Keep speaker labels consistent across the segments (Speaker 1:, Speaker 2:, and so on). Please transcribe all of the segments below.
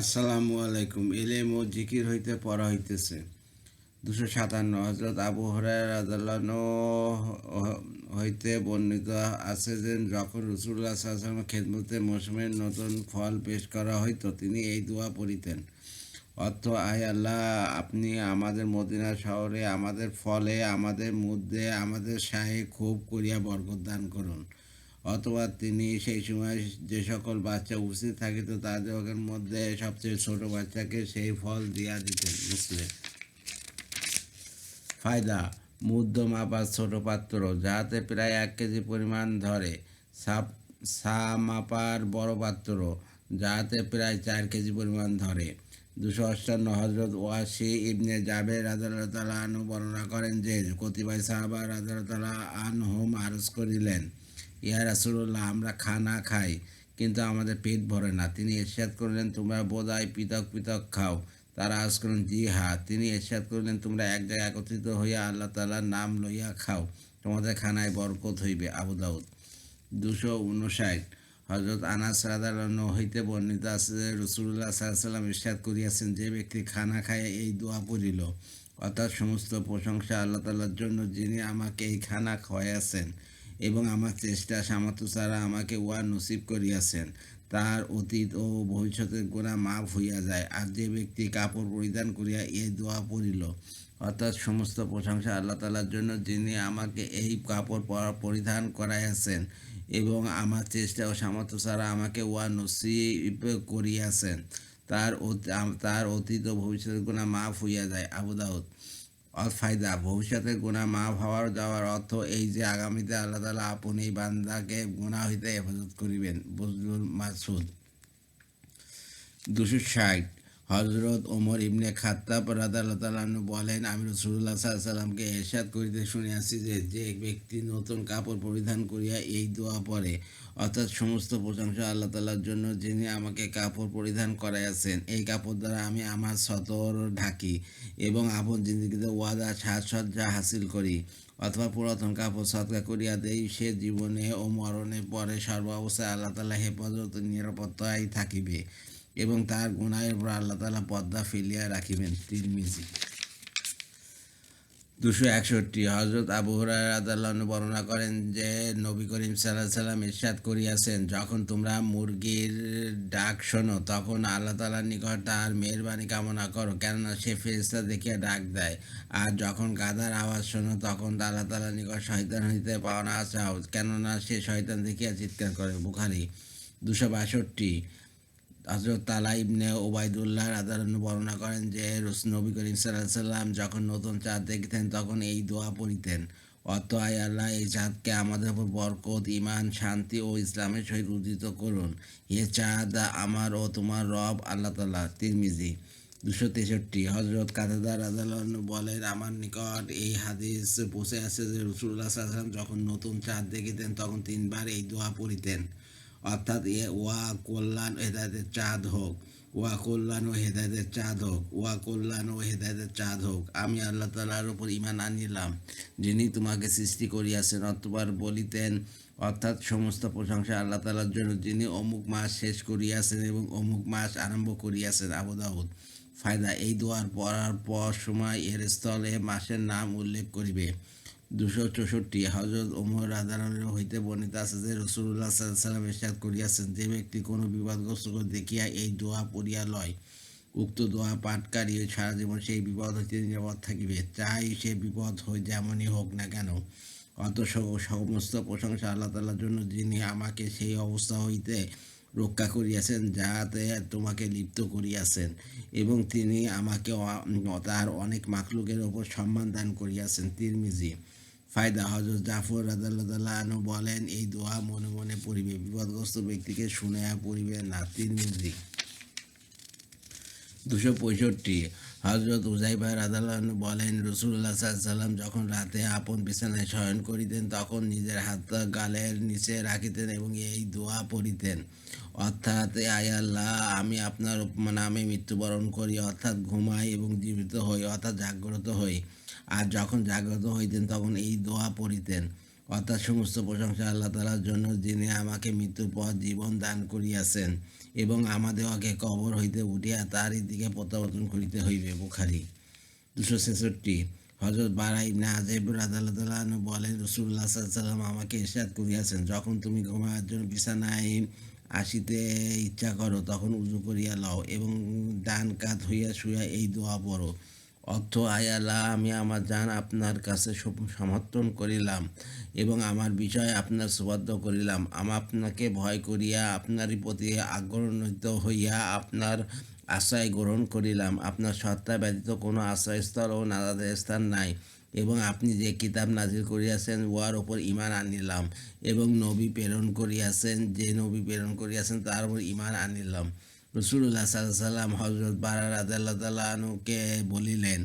Speaker 1: আসসালামু আলাইকুম। ইলম ও জিকির হইতে পড়া হইতেছে 257। হযরত আবু হুরায়রা রাদিয়াল্লাহু হইতে বর্ণিত আছে যে যখন রাসূলুল্লাহ সাল্লাল্লাহু আলাইহি ওয়াসাল্লামের খেদমতে মৌসুমের নতুন ফল পেশ করা হইত তিনি এই দোয়া পড়িতেন। অর্থ: আয় আল্লাহ, আপনি আমাদের মদিনা শহরে আমাদের ফলে আমাদের মধ্যে আমাদের শাহে খুব করিয়া বরকত দান করুন। অথবা তিনি সেই সময় যে সকল বাচ্চা উপস্থিত থাকিত তাদের মধ্যে সবচেয়ে ছোট বাচ্চাকে সেই ফল দিয়া দিতেন। মুসলিম। ফায়দা: মধ্য মাপার ছোট পাত্র যাহাতে প্রায় 1 কেজি পরিমাণ ধরে। সা মাপার বড় পাত্র যাহাতে প্রায় 4 কেজি পরিমাণ ধরে। 258। হযরত ওয়াসি ইবনে জাবের রাদিয়াল্লাহু তাআলা আনহু বর্ণনা করেন যে কতিপয় সাহাবা রাদিয়াল্লাহু তাআলা আনহুম আরজ করিলেন, ইয়া রাসূলুল্লাহ, আমরা খানা খাই কিন্তু আমাদের পেট ভরে না। তিনি ইরশাদ করলেন, তোমরা বোধহয় পৃথক পৃথক খাও। তারা আরজ করলেন, জি হ্যাঁ। তিনি ইরশাদ করলেন, তোমরা এক জায়গায় একত্রিত হইয়া আল্লাহ তাআলার নাম লইয়া খাও, তোমাদের খানায় বরকত হইবে। আবু দাউদ। 259। হযরত আনাস রাদিয়াল্লাহু আনহু হইতে বর্ণিত আছে যে রাসূলুল্লাহ সাল্লাল্লাহু আলাইহি ওয়াসাল্লাম ইরশাদ করিয়াছেন, যে ব্যক্তি খানা খায় এই দোয়া পড়িল, অর্থাৎ সমস্ত প্রশংসা আল্লাহ তাআলার জন্য, যিনি আমাকে এই খানা খাওয়াইয়াছেন এবং আমার চেষ্টা সামর্থ্য ছাড়া আমাকে উহা নসিব করিয়াছেন, তার অতীত ও ভবিষ্যতের গুনাহ মাফ হইয়া যায়। আর যে ব্যক্তি কাপড় পরিধান করিয়া এই দোয়া পড়িল, অর্থাৎ সমস্ত প্রশংসা আল্লাহ তাআলার জন্য, যিনি আমাকে এই কাপড় পরিধান করাইয়াছেন এবং আমার চেষ্টা ও সামর্থ্য ছাড়া আমাকে উহা নসিব করিয়াছেন, তার অতীত ও ভবিষ্যতের গুনাহ মাফ হইয়া যায়। আবু দাউদ। ফায়দা: ভবিষ্যতের গুনাহ মাফ হওয়ার যাওয়ার অর্থ এই যে আগামীতে আল্লাহ তাআলা আপন এই বান্দাকে গুনাহ হইতে হেফাজত করিবেন। বজলুল মাসুদ। 260। হযরত ওমর ইবনে খাত্তাব রাদিয়াল্লাহু তাআলা আনহু বলেন, আমি রাসূলুল্লাহ সাল্লাল্লাহু আলাইহি ওয়াসাল্লামকে ইরশাদ করিতে শুনিয়াছি যে যে ব্যক্তি নতুন কাপড় পরিধান করিয়া এই দোয়া পড়ে, অর্থাৎ সমস্ত প্রশংসা আল্লাহ তাআলার জন্য, যিনি আমাকে কাপড় পরিধান করাইয়াছেন, এই কাপড় দ্বারা আমি আমার সতর ঢাকি এবং আপন জিন্দেগীতে ওয়াদা সাজসজ্জা হাসিল করি, অথবা পুরাতন কাপড় সদকা করিয়া দেই, সে জীবনে ও মরণের পরে সর্ব অবস্থায় আল্লাহ তাআলা হেফাজত ও নিরাপত্তায় থাকিবে এবং তার গুনাহের উপর আল্লাহ তাআলা পর্দা ফেলিয়া রাখিবেন। তিরমিজি। 261। হযরত আবু হুরায়রা রাদিয়াল্লাহু আনহু বর্ণনা করেন যে নবী করিম সাল্লাল্লাহু আলাইহি ওয়াসাল্লাম ইরশাদ করিয়াছেন, যখন তোমরা মুরগির ডাক শোনো তখন আল্লাহ তাআলার নিকট তার মেহেরবানি কামনা করো, কেননা সে ফেরেশতা দেখিয়া ডাক দেয়। আর যখন গাধার আওয়াজ শোনো তখন আল্লাহ তাআলার নিকট শয়তান হইতে পাওনা চাও, কেননা সে শয়তান দেখিয়া চিৎকার করে। বুখারী। 262। হযরত তালহা ইবনে উবাইদুল্লাহ রাদিয়াল্লাহু আনহু বর্ণনা করেন যে নবী করিম সাল্লাল্লাহু আলাইহি ওয়াসাল্লাম যখন নতুন চাঁদ দেখিতেন তখন এই দোয়া পড়িতেন। অর্থ: আয় আল্লাহ, এই চাঁদকে আমাদের উপর বরকত, ঈমান, শান্তি ও ইসলামের সহিত উদ্দীত করুন। হে চাঁদ, আমার ও তোমার রব আল্লাহ তাআলা। তিরমিজি। 263। হযরত কাতাদা রাদিয়াল্লাহু আনহু বলেন, আমার নিকট এই হাদিস পৌঁছে আছে যে রাসূলুল্লাহ সাল্লাল্লাহু আলাইহি ওয়াসাল্লাম যখন নতুন চাঁদ দেখিতেন তখন 3 বার এই দোয়া পড়িতেন, অর্থাৎ ওয়া কল্যাণ ও হেদায়েতের চাঁদ হোক, ওয়া কল্যাণ ও হেদায়েতের চাঁদ হোক, ওয়া কল্যাণ ও হেদায়েতের চাঁদ হোক। আমি আল্লাহ তাআলার উপর ঈমান আনিলাম, যিনি তোমাকে সৃষ্টি করিয়াছেন। অতঃপর বলিতেন, অর্থাৎ সমস্ত প্রশংসা আল্লাহ তাআলার জন্য, যিনি অমুক মাস শেষ করিয়াছেন এবং অমুক মাস আরম্ভ করিয়াছেন। আবু দাউদ। ফায়দা: এই দোয়ার পড়ার পর সময় এর স্থলে মাসের নাম উল্লেখ করিবে। 264। হযরত ওমর রাদিয়াল্লাহু আনহু হইতে বর্ণিত আছে যে রাসূলুল্লাহ সাল্লাল্লাহু আলাইহি ওয়াসাল্লাম ইরশাদ করিয়াছেন, যে ব্যক্তি কোনো বিপদগ্রস্ত দেখিয়া এই দোয়া পড়িয়া লয়, উক্ত দোয়া পাঠকারী সারা জীবন সেই বিপদ হইতে নিরাপদ থাকিবে, চাই সে বিপদ যেমনই হোক না কেন। অত সমস্ত প্রশংসা আল্লাহ তাআলার জন্য, যিনি আমাকে সেই অবস্থা হইতে রক্ষা করিয়াছেন যাহাতে তোমাকে লিপ্ত করিয়াছেন, এবং তিনি আমাকে তার অনেক মাখলুকের ওপর সম্মান দান করিয়াছেন। তিরমিজি। ফায়দা: হযরত জাফর রাদিয়াল্লাহু তাআলা আনহু বলেন, এই দোয়া মনে মনে পড়িবে, বিপদগ্রস্ত ব্যক্তিকে শুনাইয়া পড়িবে না। তিরমিজি। 265। হযরত হুযায়ফা রাদিয়াল্লাহু আনহু বলেন, রাসূলুল্লাহ সাল্লাল্লাহু আলাইহি ওয়াসাল্লাম যখন রাতে আপন বিছানায় শয়ন করিতেন তখন নিজের হাত গালের নিচে রাখিতেন এবং এই দোয়া পড়িতেন, অর্থাৎ আয় আল্লাহ, আমি আপনার নামে মৃত্যুবরণ করি, অর্থাৎ ঘুমাই, এবং জীবিত হই, অর্থাৎ জাগ্রত হই। আর যখন জাগ্রত হইতেন তখন এই দোয়া পড়িতেন, অর্থাৎ সমস্ত প্রশংসা আল্লাহ তাআলার জন্য, যিনি আমাকে মৃত্যুর পর জীবন দান করিয়াছেন এবং আমাদেরকে কবর হইতে উঠিয়া তারই দিকে প্রত্যাবর্তন করিতে হইবে। বুখারী 266। হযরত বারা ইবনে আযিব রাদিয়াল্লাহু আনহু বলেন, রাসূলুল্লাহ সাল্লাল্লাহু আলাইহি ওয়াসাল্লাম আমাকে ইরশাদ করিয়াছেন, যখন তুমি ঘুমাইবার জন্য বিছানায় আসিতে ইচ্ছা করো, তখন উযু করিয়া লও এবং ডান কাত হইয়া শুইয়া এই দোয়া পড়ো। অর্থ: আয় আল্লাহ, আমি আমার জান আপনার কাছে সমর্থন করিলাম এবং আমার বিষয় আপনার সুপার্দ করিলাম। আমি আপনাকে ভয় করিয়া আপনারই প্রতি আগ্রহিত হইয়া আপনার আশ্রয় গ্রহণ করিলাম। আপনার সত্তা ব্যতীত কোনো আশ্রয়স্থল ও নাজাতের স্থান নাই এবং আপনি যে কিতাব নাজিল করিয়াছেন উহার উপর ঈমান আনিলাম এবং যে নবী প্রেরণ করিয়াছেন তার উপর ঈমান আনিলাম। রাসূলুল্লাহ সাল্লাল্লাহু আলাইহি ওয়াসাল্লাম হযরত বারা রাদিয়াল্লাহু আনহুকে বলিলেন,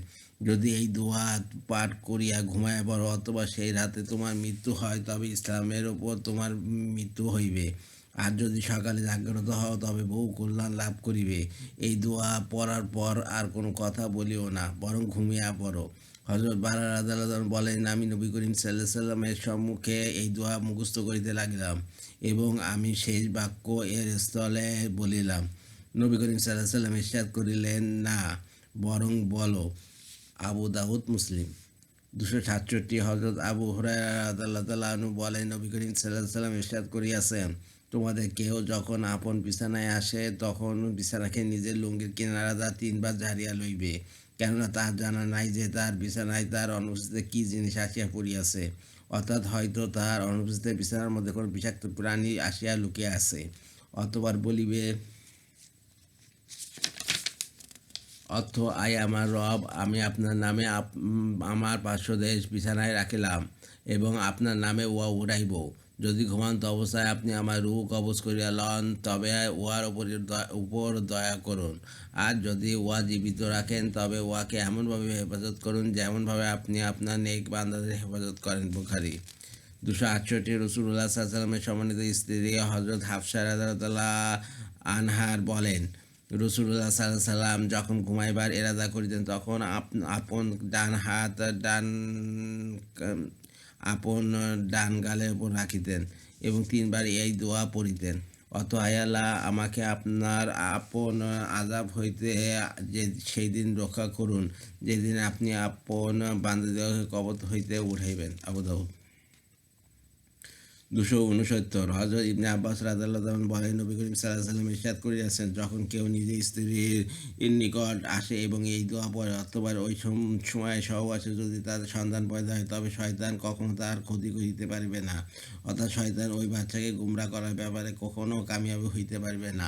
Speaker 1: যদি এই দোয়া পাঠ করিয়া ঘুমাইয়া পড়ো অথবা সেই রাতে তোমার মৃত্যু হয়, তবে ইসলামের উপর তোমার মৃত্যু হইবে। আর যদি সকালে জাগ্রত হও তবে বহু কল্যাণ লাভ করিবে। এই দোয়া পড়ার পর আর কোনো কথা বলিও না, বরং ঘুমিয়া পড়ো। হযরত বারা রাদিয়াল্লাহু আনহু বলেন, আমি নবী করিম সাল্লাল্লাহু আলাইহি ওয়াসাল্লামের সম্মুখে এই দোয়া মুখস্থ করিতে লাগিলাম এবং আমি শেষ বাক্য এর স্থলে বলিলাম। নবী করিম সাল্লাল্লাহু আলাইহি ওয়াসাল্লাম ইরশাদ করিলেন, না, বরং বলো। আবু দাউদ, মুসলিম 267। হযরত আবু হুরায়রা রাদিয়াল্লাহু আনহু বলেন, নবী করিম সাল্লাল্লাহু আলাইহি ওয়াসাল্লাম ইরশাদ করিয়াছেন, তোমাদের কেউ যখন আপন বিছানায় আসে তখন বিছানাকে নিজের লুঙ্গির কিনারা দ্বারা 3 বার ঝাড়িয়া লইবে, কেননা তার জানা নাই যে তার বিছানায় তার অনুপস্থিতিতে কী জিনিস আসিয়া পড়িয়াছে, অর্থাৎ হয়তো তার অনুপস্থিতিতে বিছানার মধ্যে কোনো বিষাক্ত প্রাণী আসিয়া লুকিয়া আছে। অতঃপর বলিবে, অর্থ: আয় আমার রব, আমি আপনার নামে আমার পার্শ্বদেশ বিছানায় রাখিলাম এবং আপনার নামে উহা উড়াইব। যদি ঘুমান্ত অবস্থায় আপনি আমার রূহ কবজ করিয়া লন, তবে উহার উপর দয়া করুন। আর যদি উহা জীবিত রাখেন, তবে উহাকে এমনভাবে হেফাজত করুন যেমনভাবে আপনি আপনার নেক বান্দাদের হেফাজত করেন। বুখারী 268। রাসূলুল্লাহ সাল্লাল্লাহু আলাইহি ওয়াসাল্লামের সম্মানিত স্ত্রী হযরত হাফসা রাদিয়াল্লাহু আনহা বলেন, রাসূলুল্লাহ সাল্লাল্লাহু আলাইহি ওয়াসাল্লাম যখন ঘুমাইবার ইরাদা করিতেন তখন আপন ডান হাত আপন ডান গালের উপর রাখিতেন এবং 3 বার এই দোয়া পড়িতেন। অর্থ: আয় আল্লাহ, আমাকে আপনার আপন আযাব হইতে সেই দিন রক্ষা করুন যেদিন আপনি আপন বান্দাদিগকে কবর হইতে উঠাইবেন। আবু দাউদ 269। হযরত ইবনে আব্বাস রাদিয়াল্লাহু আনহু বলেন, নবী করিম সাল্লাল্লাহু আলাইহি ওয়াসাল্লাম ইরশাদ করিয়াছেন, যখন কেউ নিজের স্ত্রীর নিকট আসে এবং এই দোয়া পড়ে অথবা ওই সময়ে সহবাসে যদি তার সন্তান পয়দা হয়, তবে শয়তান কখনো তার ক্ষতি করিতে পারিবে না, অর্থাৎ শয়তান ওই বাচ্চাকে গুমরা করার ব্যাপারে কখনো কামিয়াবি হইতে পারিবে না।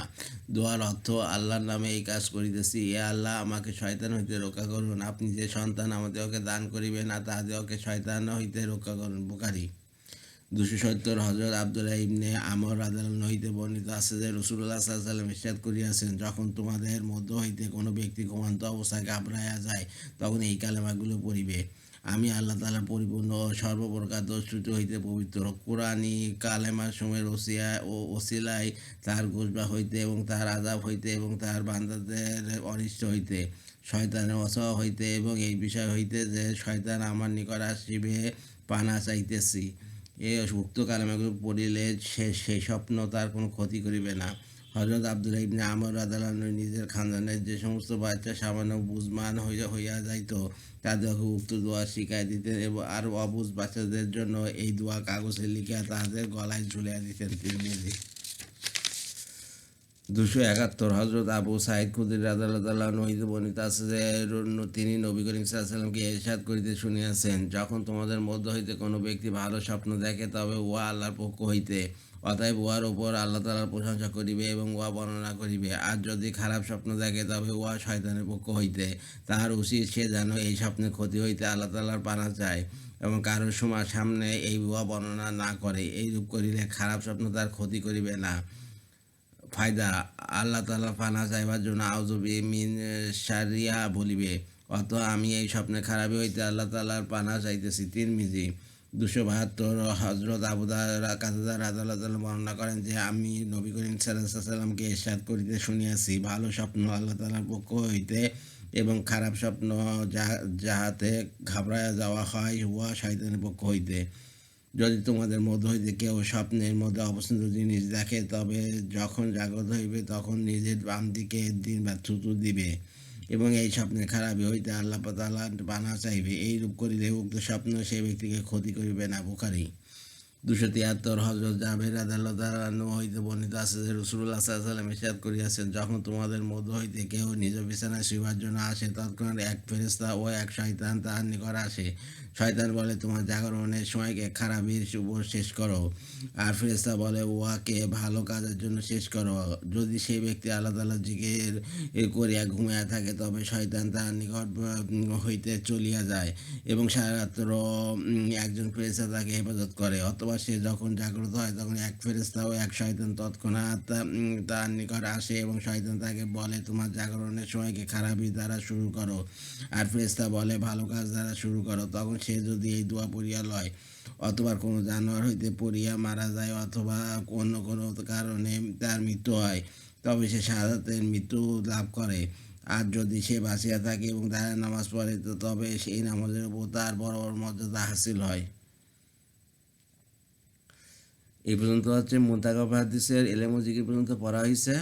Speaker 1: দোয়ার অর্থ: আল্লাহর নামে এই কাজ করিতেছি, এ আল্লাহ, আমাকে শয়তান হইতে রক্ষা করুন। আপনি যে সন্তান আমাদেরকে দান করিবেন না, তাহাদেরকে শয়তান হইতে রক্ষা করুন। বুখারী 270। হযরত আব্দুল্লাহ ইবনে আমর রাদিয়াল্লাহু আনহু হইতে বর্ণিত আছে যে, রাসূলুল্লাহ সাল্লাল্লাহু আলাইহি ওয়াসাল্লাম ইরশাদ করিয়াছেন, যখন তোমাদের মধ্য হইতে কোনো ব্যক্তি ঘুমন্ত অবস্থায় ঘাবড়াইয়া যায়, তখন এই কালেমাগুলো পড়িবে, আমি আল্লাহ তাআলার পরিপূর্ণ ও সর্বপ্রকার দোষত্রুটি হইতে পবিত্র। কুরআনী কালেমাসমূহের ওসিলায় তার গুজবা হইতে এবং তার আযাব হইতে এবং তার বান্দাদের অনিষ্ট হইতে, শয়তানের ওয়াসওয়াসা হইতে এবং এই বিষয় হইতে যে শয়তান আমার নিকট আসিবে পানা চাইতেছি। এই উক্ত কালেমাগুলো পড়িলে সেই স্বপ্ন তার কোনো ক্ষতি করিবে না। হযরত আব্দুল্লাহ ইবনে আমর রাদিয়াল্লাহু আনহু নিজের খানদানের যে সমস্ত বাচ্চা সামান্য বুঝমান হইয়া যাইত, তাদেরকে উক্ত দোয়া শিখাইয়া দিতেন এবং আর অবুঝ বাচ্চাদের জন্য এই দোয়া কাগজে লিখিয়া তাদের গলায় ঝুলিয়ে দিতেন। তিরমিজি 271। হযরত আবু সাঈদ খুদরী রাদিয়াল্লাহু আনহু হইতে বর্ণিত আছে যে, তিনি নবী করিম সাল্লাল্লাহু আলাইহি ওয়াসাল্লামকে ইরশাদ করিতে শুনিয়াছেন, যখন তোমাদের মধ্য হইতে কোনো ব্যক্তি ভালো স্বপ্ন দেখে, তবে উহা আল্লাহর পক্ষ হইতে, অতএব উহার উপর আল্লাহ তাআলার প্রশংসা করিবে এবং উহা বর্ণনা করিবে। আর যদি খারাপ স্বপ্ন দেখে, তবে উহা শয়তানের পক্ষ হইতে, তাহার উচিত সে যেন এই স্বপ্নের ক্ষতি হইতে আল্লাহ তাআলার পানা চায় এবং কারোর সামনে এই উহা বর্ণনা না করে। এইরূপ করিলে খারাপ স্বপ্ন তার ক্ষতি করিবে না। ফায়দা: আল্লাহ তাআলা পানা চাইবার জন্য আউযু মিন শাররিহা বলিবে, অর্থ: আমি এই স্বপ্নের খারাপি হইতে আল্লাহ তাআলার পানা চাইতেছি। তিরমিজি 272। হযরত আবু কাতাদা রাদিয়াল্লাহু আনহু বর্ণনা করেন যে, আমি নবী করিম সাল্লাল্লাহু আলাইহি ওয়াসাল্লামকে ইরশাদ করিতে শুনিয়াছি, ভালো স্বপ্ন আল্লাহ তাআলার পক্ষ হইতে এবং খারাপ স্বপ্ন যাহাতে ঘাবড়াইয়া যাওয়া হয়, উহা শয়তানের পক্ষ হইতে। যদি তোমাদের মধ্য হইতে কেউ স্বপ্নের মধ্যে অবস্থিত জিনিস দেখে, তবে যখন জাগ্রত হইবে তখন নিজের বাম দিকে দিন বা থুতু দিবে এবং এই স্বপ্নের খারাপি হইতে আল্লাহ তাআলা পানা চাইবে। এইরূপ করিলে উক্ত স্বপ্ন সেই ব্যক্তিকে ক্ষতি করিবে না। বুখারী 273। হযরত জাবের রাদিয়াল্লাহু তাআলা আনহু হইতে বর্ণিত আছে যে রাসূলুল্লাহ সাল্লাল্লাহু আলাইহি ওয়াসাল্লাম ইরশাদ করিয়াছেন, যখন তোমাদের মধ্য হইতে কেহ নিজ বিছানায় শুইবার জন্য আসে, তৎক্ষণাৎ এক ফেরেশতা ও এক শয়তান তাহার নিকট আসে। শয়তান বলে, তোমার জাগরণের সময়কে খারাপির উপর শেষ করো, আর ফেরেশতা বলে, উহাকে ভালো কাজের জন্য শেষ করো। যদি সেই ব্যক্তি আল্লাহ তাআলার জিকির করিয়া ঘুমাইয়া থাকে, তবে শয়তান তাহার নিকট হইতে চলিয়া যায় এবং সারা রাত্র একজন ফেরেশতা তাকে হেফাজত করে। অথবা সে যখন জাগ্রত হয়, তখন এক ফেরেশতা ও এক শয়তান তৎক্ষণাৎ তার নিকট আসে এবং শয়তান তাকে বলে, তোমার জাগরণের সময়কে খারাপি দ্বারা শুরু করো, আর ফেরেশতা বলে, ভালো কাজ দ্বারা শুরু করো। তখন সে যদি এই দোয়া পড়িয়া লয়, অথবা কোনো জানোয়ার হইতে পড়িয়া মারা যায়, অথবা অন্য কোনো কারণে তার মৃত্যু হয়, তবে সে শাহাদাতের মৃত্যু লাভ করে। আর যদি সে বাঁচিয়া থাকে এবং দাঁড়ায় নামাজ পড়ে, তো তবে সেই নামাজের উপর তার বড় বড় মর্যাদা হাসিল হয়। এই পর্যন্ত হচ্ছে মুনতাকাব হাদিসের এলেম ও জিকির পর্যন্ত পড়া হয়েছে।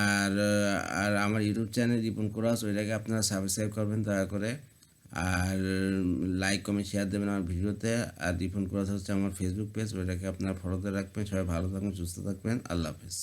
Speaker 1: আর আর আমার ইউটিউব চ্যানেল রিপন কোরাস, ওইটাকে আপনারা সাবস্ক্রাইব করবেন দয়া করে, আর লাইক কমেন্ট শেয়ার দেবেন আমার ভিডিওতে। আর রিপন কোরাস হচ্ছে আমার ফেসবুক পেজ, ওইটাকে আপনারা ফলোতে রাখবেন। সবাই ভালো থাকবেন, সুস্থ থাকবেন। আল্লাহ হাফেজ।